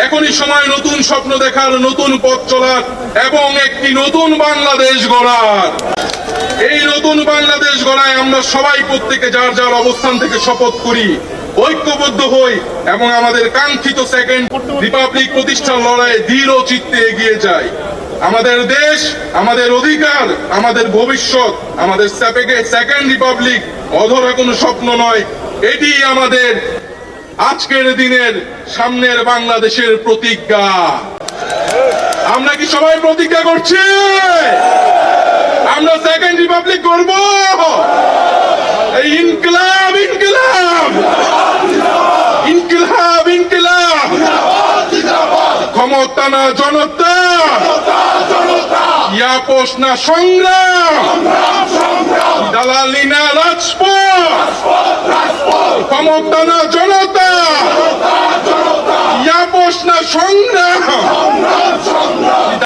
এখনই সময় নতুন স্বপ্ন দেখার, নতুন পথ চলার এবং একটি নতুন বাংলাদেশ গড়ার। এই নতুন বাংলাদেশ গড়ায় আমরা সবাই প্রত্যেকে যার যার অবস্থান থেকে শপথ করি, ঐক্যবদ্ধ হই এবং আমাদের কাঙ্ক্ষিত সেকেন্ড রিপাবলিক প্রতিষ্ঠার লড়াইয়ে দৃঢ় চিত্তে এগিয়ে যাই। আমাদের দেশ, আমাদের অধিকার, আমাদের ভবিষ্যৎ, আমাদের সেকেন্ড রিপাবলিক অধরা কোনো স্বপ্ন নয়, এটি আমাদের আজকের দিনের সামনের বাংলাদেশের প্রতিজ্ঞা। আমরা কি সবাই প্রতিজ্ঞা করছি আমরা সেকেন্ড রিপাবলিক করব? ইনকিলাব ইনকিলাব ইনকিলাব ইনকিলাব, ক্ষমতা না জনতা, ইয়াপোষ না সংগ্রাম, দালালি না রাজপথ, ক্ষমতা না জনতা, ইয়াপোষ না সংগ্রাম,